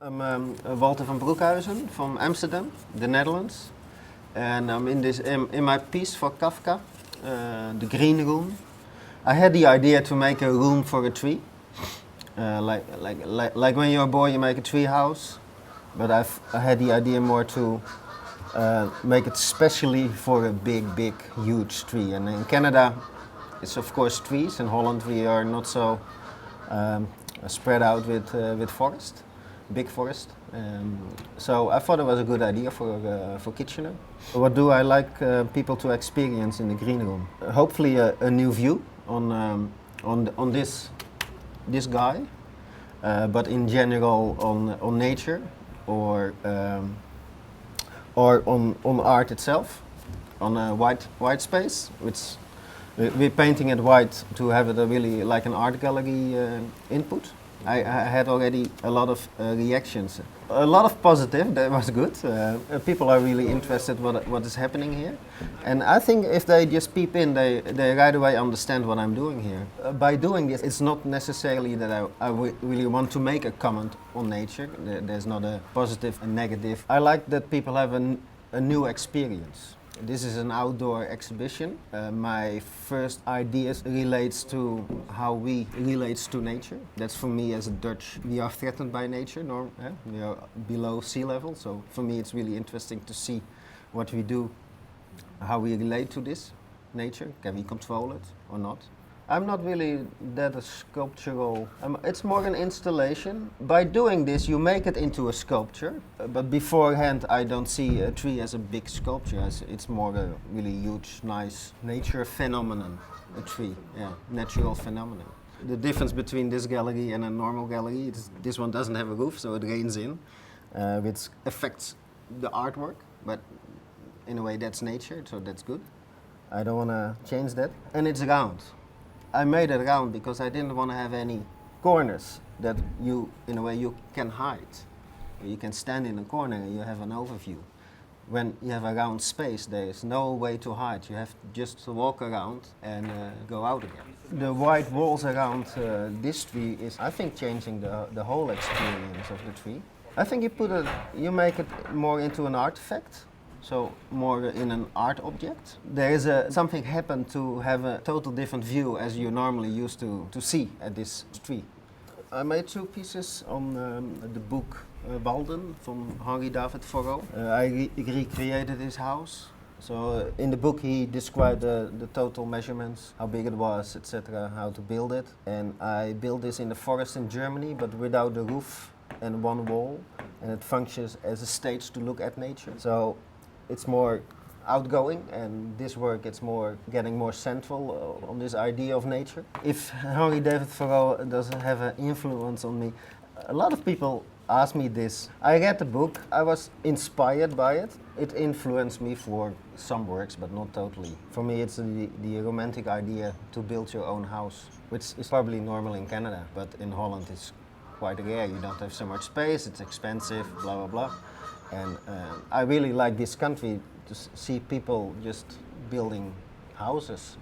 I'm Walter van Broekhuizen from Amsterdam, the Netherlands. And I'm in my piece for Kafka, the green room. I had the idea to make a room for a tree. Like when you're a boy you make a tree house. But I had the idea more to make it specially for a big, huge tree. And in Canada, it's of course trees. In Holland, we are not so spread out with forest, big forest. So I thought it was a good idea for Kitchener. What do I like people to experience in the green room? Hopefully a new view on this guy, but in general on nature or on art itself, on a white space, which we're painting it white to have it really like an art gallery input. I had already a lot of reactions, a lot of positive. That was good. People are really interested what is happening here, and I think if they just peep in, they right away understand what I'm doing here. By doing this, it's not necessarily that I really want to make a comment on nature. There's not a positive and negative. I like that people have a new experience. This is an outdoor exhibition. My first ideas relates to how we relates to nature. That's for me as a Dutch, we are threatened by nature. We are below sea level, so for me it's really interesting to see what we do, how we relate to this nature. Can we control it or not? I'm not really that a sculptural, it's more an installation. By doing this you make it into a sculpture, but beforehand I don't see a tree as a big sculpture, it's more a really huge, nice nature phenomenon, a tree, yeah, natural phenomenon. The difference between this gallery and a normal gallery is this one doesn't have a roof, so it rains in, which affects the artwork, but in a way that's nature, so that's good. I don't want to change that. And it's round. I made it round because I didn't want to have any corners that you, in a way, you can hide. You can stand in a corner and you have an overview. When you have a round space, there is no way to hide. You have just to walk around and go out again. The white walls around this tree is, I think, changing the whole experience of the tree. I think you make it more into an artifact. So more in an art object. There is something happened to have a total different view as you normally used to see at this tree. I made two pieces on the book Walden from Henri David Thoreau. I recreated his house. So in the book he described the total measurements, how big it was, etc., how to build it. And I built this in the forest in Germany, but without the roof and one wall. And it functions as a stage to look at nature. So it's more outgoing, and this work it's more getting more central on this idea of nature. If Henri David Thoreau doesn't have an influence on me, a lot of people ask me this. I read the book, I was inspired by it. It influenced me for some works, but not totally. For me it's the romantic idea to build your own house, which is probably normal in Canada, but in Holland it's quite rare. You don't have so much space, it's expensive, blah blah blah. And I really like this country to see people just building houses.